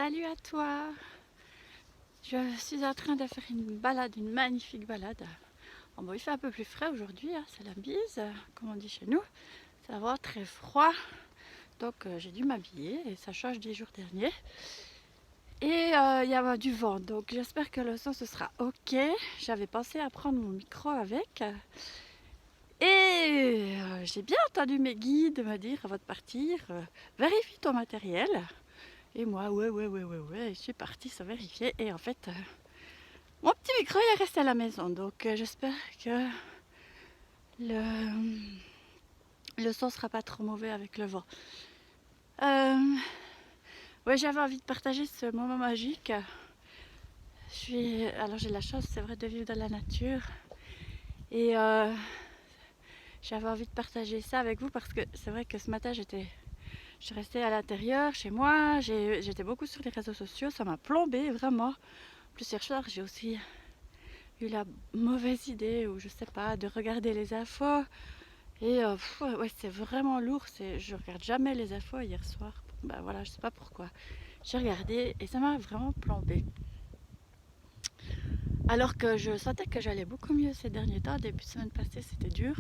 Salut à toi! Je suis en train de faire une balade, une magnifique balade. Oh bon, il fait un peu plus frais aujourd'hui, hein, c'est la bise, comme on dit chez nous. Ça va avoir très froid, donc j'ai dû m'habiller et ça change des jours derniers. Et il y a du vent, donc j'espère que le son ce sera ok. J'avais pensé à prendre mon micro avec. Et j'ai bien entendu mes guides me dire avant de partir, vérifie ton matériel. Et moi, ouais, je suis partie sans vérifier. Et en fait, mon petit micro il est resté à la maison. Donc j'espère que le son sera pas trop mauvais avec le vent. Ouais, j'avais envie de partager ce moment magique. Alors j'ai la chance, c'est vrai, de vivre dans la nature. Et j'avais envie de partager ça avec vous parce que c'est vrai que ce matin je suis restée à l'intérieur, chez moi. J'étais beaucoup sur les réseaux sociaux, ça m'a plombée vraiment. Plus hier soir, j'ai aussi eu la mauvaise idée, ou je sais pas, de regarder les infos. Et ouais, c'est vraiment lourd. Je regarde jamais les infos hier soir. Ben voilà, je sais pas pourquoi. J'ai regardé et ça m'a vraiment plombé. Alors que je sentais que j'allais beaucoup mieux ces derniers temps. Début de semaine passée, c'était dur.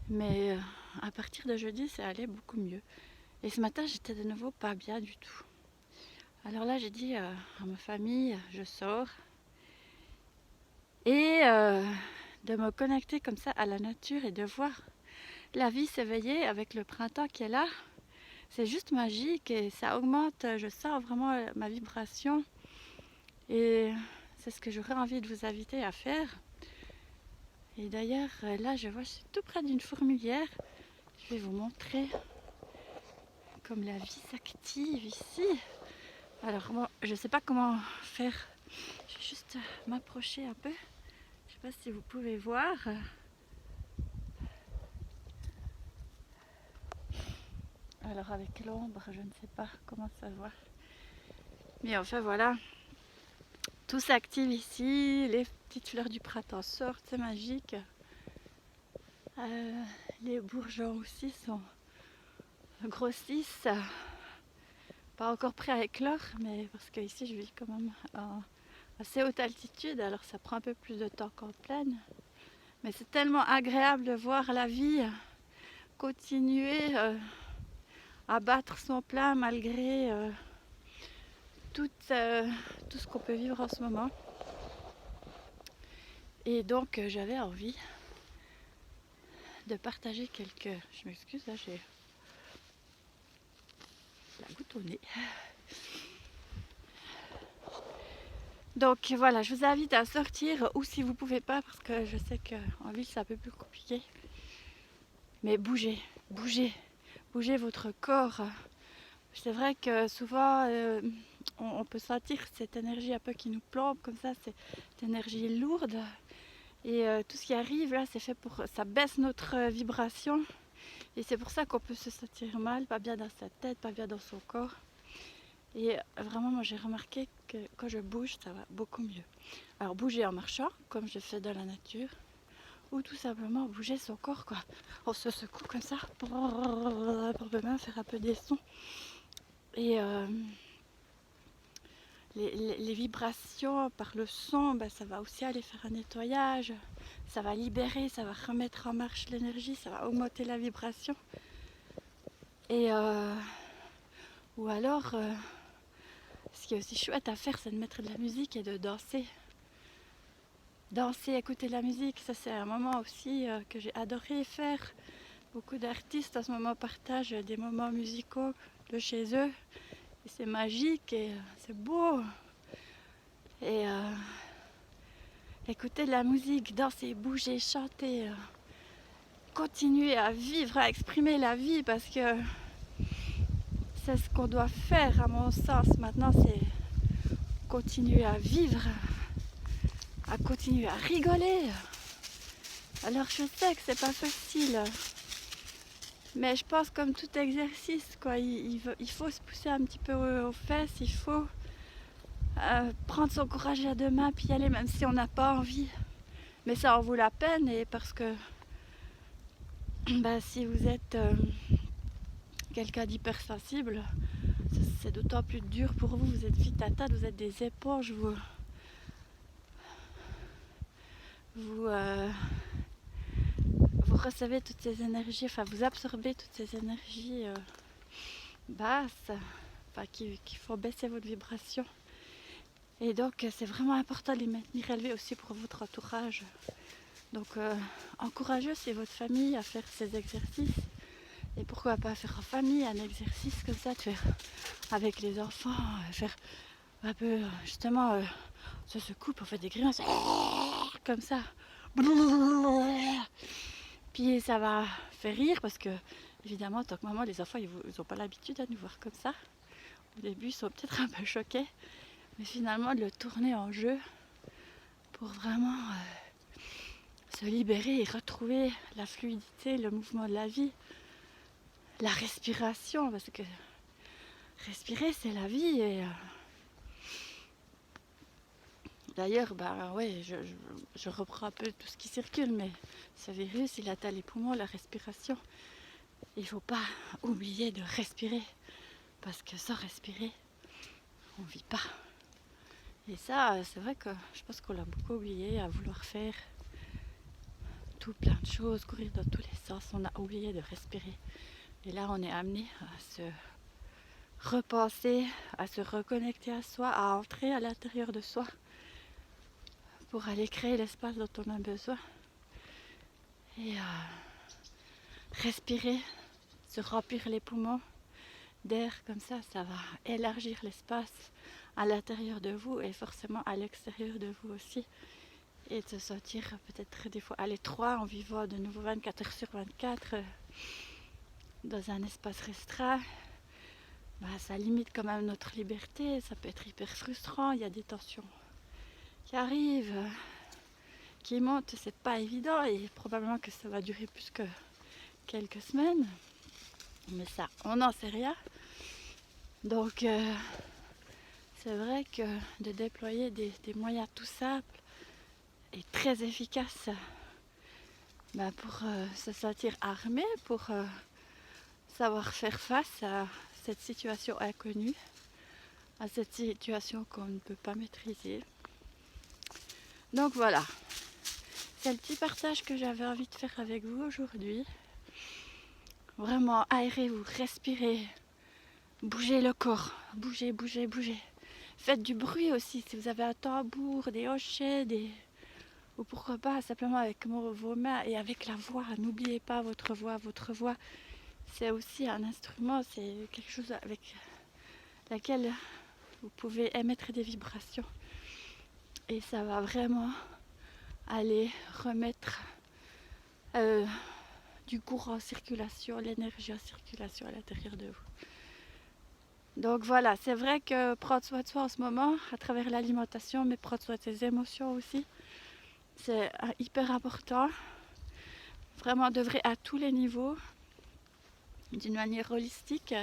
Mais à partir de jeudi, c'est allé beaucoup mieux. Et ce matin, j'étais de nouveau pas bien du tout. Alors là, j'ai dit à ma famille, je sors. Et de me connecter comme ça à la nature et de voir la vie s'éveiller avec le printemps qui est là, c'est juste magique et ça augmente, je sens vraiment ma vibration et c'est ce que j'aurais envie de vous inviter à faire. Et d'ailleurs là je suis tout près d'une fourmilière, je vais vous montrer comme la vie s'active ici. Alors moi je sais pas comment faire, je vais juste m'approcher un peu, je sais pas si vous pouvez voir. Alors avec l'ombre, je ne sais pas comment ça se voit. Mais enfin voilà, tout s'active ici, les petites fleurs du printemps sortent, c'est magique. Les bourgeons aussi grossissent, pas encore prêts à éclore, mais parce que ici je vis quand même à assez haute altitude, alors ça prend un peu plus de temps qu'en plaine. Mais c'est tellement agréable de voir la vie continuer à battre son plein malgré tout ce qu'on peut vivre en ce moment. Et donc j'avais envie de partager quelques... Je m'excuse, là j'ai la goutte au nez. Donc voilà, je vous invite à sortir, ou si vous pouvez pas, parce que je sais qu'en ville c'est un peu plus compliqué. Mais bougez, bougez votre corps. C'est vrai que souvent on peut sentir cette énergie un peu qui nous plombe comme ça, cette énergie lourde. Et tout ce qui arrive là, c'est fait pour... ça baisse notre vibration. Et c'est pour ça qu'on peut se sentir mal, pas bien dans sa tête, pas bien dans son corps. Et vraiment, moi j'ai remarqué que quand je bouge, ça va beaucoup mieux. Alors bouger en marchant, comme je fais dans la nature, ou tout simplement bouger son corps, quoi. On se secoue comme ça pour même faire un peu des sons. Et les vibrations par le son, ben, ça va aussi aller faire un nettoyage. Ça va libérer, ça va remettre en marche l'énergie, ça va augmenter la vibration. Et ou alors, ce qui est aussi chouette à faire, c'est de mettre de la musique et de danser. Danser, écouter de la musique, ça c'est un moment aussi que j'ai adoré faire. Beaucoup d'artistes en ce moment partagent des moments musicaux de chez eux. Et c'est magique et c'est beau. Et écouter de la musique, danser, bouger, chanter, continuer à vivre, à exprimer la vie, parce que c'est ce qu'on doit faire à mon sens maintenant, c'est continuer à vivre, à continuer à rigoler. Alors je sais que c'est pas facile, mais je pense comme tout exercice, quoi, il faut se pousser un petit peu aux fesses, il faut prendre son courage à deux mains puis y aller même si on n'a pas envie. Mais ça en vaut la peine, et parce que bah, si vous êtes quelqu'un d'hypersensible, c'est d'autant plus dur pour vous. Vous êtes vite atteinte, vous êtes des éponges, vous, vous recevez toutes ces énergies, enfin vous absorbez toutes ces énergies basses, enfin, qui font baisser votre vibration. Et donc c'est vraiment important de les maintenir élevés aussi pour votre entourage. Donc encouragez aussi votre famille à faire ces exercices. Et pourquoi pas faire en famille un exercice comme ça, de faire avec les enfants, faire un peu justement, ça se coupe, on fait des grimaces comme ça. Puis ça va faire rire parce que évidemment, en tant que maman, les enfants ils n'ont pas l'habitude à nous voir comme ça. Au début, ils sont peut-être un peu choqués, mais finalement de le tourner en jeu pour vraiment se libérer et retrouver la fluidité, le mouvement de la vie, la respiration, parce que respirer c'est la vie. Et d'ailleurs, bah ouais, je reprends un peu tout ce qui circule, mais ce virus, il atteint les poumons, la respiration. Il ne faut pas oublier de respirer, parce que sans respirer, on ne vit pas. Et ça, c'est vrai que je pense qu'on l'a beaucoup oublié à vouloir faire tout plein de choses, courir dans tous les sens. On a oublié de respirer. Et là, on est amené à se repenser, à se reconnecter à soi, à entrer à l'intérieur de soi pour aller créer l'espace dont on a besoin. Et respirer, se remplir les poumons d'air comme ça va élargir l'espace à l'intérieur de vous et forcément à l'extérieur de vous aussi. Et de se sentir peut-être des fois à l'étroit en vivant de nouveau 24 heures sur 24 dans un espace restreint. Bah, ça limite quand même notre liberté, ça peut être hyper frustrant, il y a des tensions qui arrivent, qui montent, c'est pas évident et probablement que ça va durer plus que quelques semaines. Mais ça, on n'en sait rien. Donc c'est vrai que de déployer des moyens tout simples et très efficaces pour se sentir armé, pour savoir faire face à cette situation inconnue, à cette situation qu'on ne peut pas maîtriser. Donc voilà, c'est le petit partage que j'avais envie de faire avec vous aujourd'hui. Vraiment, aérez-vous, respirez, bougez le corps, bougez, bougez, bougez. Faites du bruit aussi, si vous avez un tambour, des hochets, ou pourquoi pas simplement avec vos mains et avec la voix. N'oubliez pas votre voix. Votre voix, c'est aussi un instrument, c'est quelque chose avec laquelle vous pouvez émettre des vibrations. Et ça va vraiment aller remettre du courant en circulation, l'énergie en circulation à l'intérieur de vous. Donc voilà, c'est vrai que prendre soin de soi en ce moment, à travers l'alimentation, mais prendre soin de ses émotions aussi, c'est hyper important. Vraiment d'œuvrer à tous les niveaux, d'une manière holistique.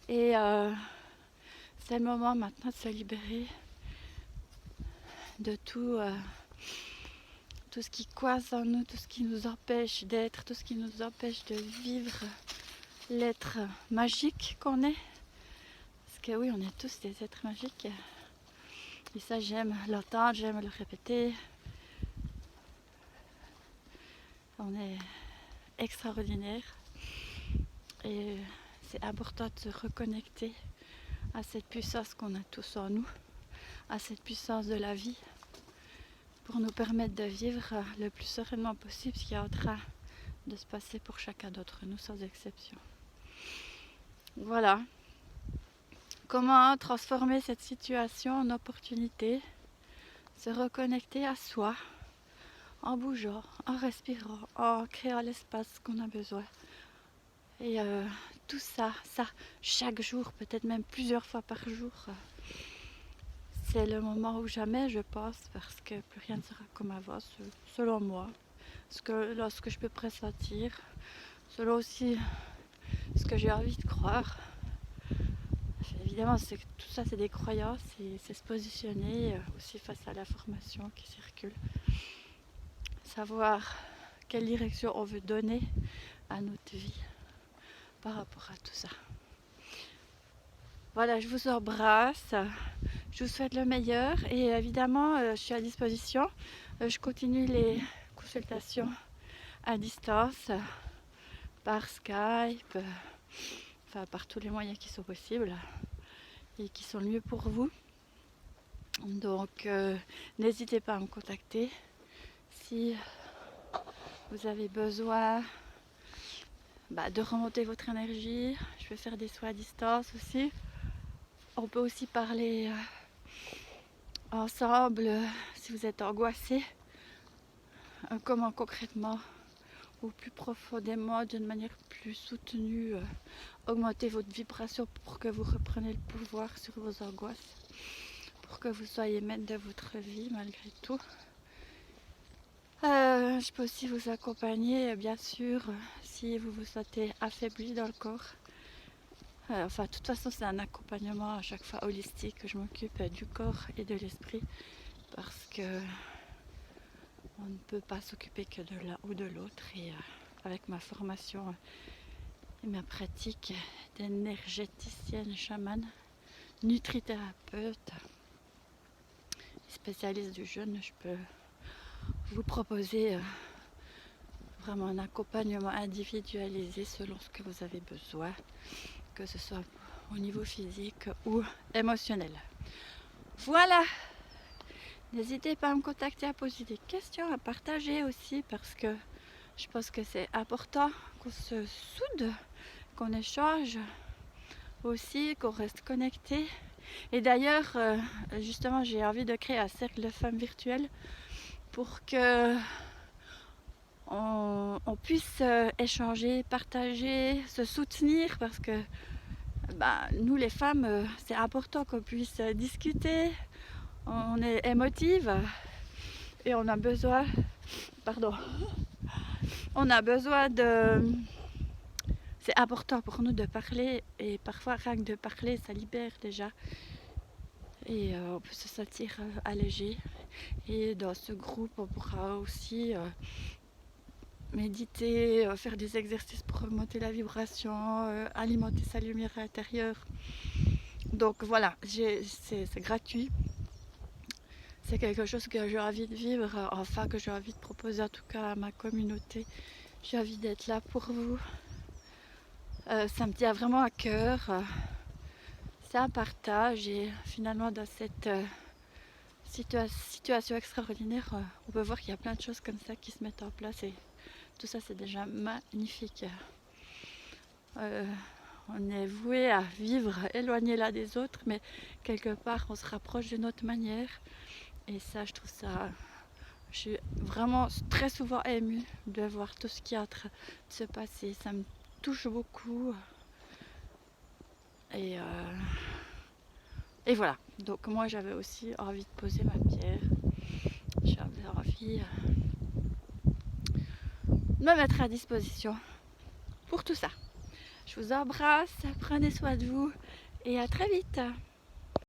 Et c'est le moment maintenant de se libérer de tout ce qui coince en nous, tout ce qui nous empêche d'être, tout ce qui nous empêche de vivre l'être magique qu'on est. Parce que oui, on est tous des êtres magiques. Et ça, j'aime l'entendre, j'aime le répéter. On est extraordinaire. Et c'est important de se reconnecter à cette puissance qu'on a tous en nous, à cette puissance de la vie, pour nous permettre de vivre le plus sereinement possible ce qui est en train de se passer pour chacun d'entre nous, sans exception. Voilà. Comment transformer cette situation en opportunité, se reconnecter à soi, en bougeant, en respirant, en créant l'espace qu'on a besoin. Et tout ça, chaque jour, peut-être même plusieurs fois par jour, c'est le moment ou jamais, je pense, parce que plus rien ne sera comme avant, selon moi. Lorsque je peux pressentir, selon aussi ce que j'ai envie de croire. Évidemment, tout ça, c'est des croyances et c'est se positionner aussi face à l'information qui circule. Savoir quelle direction on veut donner à notre vie par rapport à tout ça. Voilà, je vous embrasse, je vous souhaite le meilleur et évidemment, je suis à disposition. Je continue les consultations à distance, par Skype, enfin par tous les moyens qui sont possibles et qui sont le mieux pour vous. Donc n'hésitez pas à me contacter si vous avez besoin de remonter votre énergie. Je vais faire des soins à distance aussi. On peut aussi parler ensemble si vous êtes angoissé, comment concrètement ou plus profondément, d'une manière plus soutenue, augmenter votre vibration pour que vous repreniez le pouvoir sur vos angoisses, pour que vous soyez maître de votre vie malgré tout. Je peux aussi vous accompagner, bien sûr, si vous vous sentez affaibli dans le corps. Enfin, de toute façon, c'est un accompagnement à chaque fois holistique. Je m'occupe du corps et de l'esprit parce que on ne peut pas s'occuper que de l'un ou de l'autre. Et avec ma formation et ma pratique d'énergéticienne chamane, nutrithérapeute, spécialiste du jeûne, je peux vous proposer vraiment un accompagnement individualisé selon ce que vous avez besoin, que ce soit au niveau physique ou émotionnel. Voilà, n'hésitez pas à me contacter, à poser des questions, à partager aussi parce que je pense que c'est important qu'on se soude, qu'on échange aussi, qu'on reste connecté. Et d'ailleurs, justement, j'ai envie de créer un cercle de femmes virtuelles pour que on puisse échanger, partager, se soutenir parce que nous les femmes, c'est important qu'on puisse discuter, on est émotive et on a besoin, on a besoin de... C'est important pour nous de parler et parfois rien que de parler ça libère déjà et on peut se sentir allégé. Et dans ce groupe on pourra aussi méditer, faire des exercices pour augmenter la vibration, alimenter sa lumière intérieure. Donc voilà, c'est gratuit. C'est quelque chose que j'ai envie de vivre, enfin que j'ai envie de proposer en tout cas à ma communauté. J'ai envie d'être là pour vous. Ça me tient vraiment à cœur. C'est un partage et finalement dans cette situation extraordinaire, on peut voir qu'il y a plein de choses comme ça qui se mettent en place et tout ça c'est déjà magnifique. On est voué à vivre éloigné l'un des autres, mais quelque part on se rapproche d'une autre manière. Et ça, je trouve ça... Je suis vraiment très souvent émue de voir tout ce qui est en train de se passer. Ça me touche beaucoup. Et voilà. Donc moi, j'avais aussi envie de poser ma pierre. J'avais envie de me mettre à disposition pour tout ça. Je vous embrasse, prenez soin de vous et à très vite.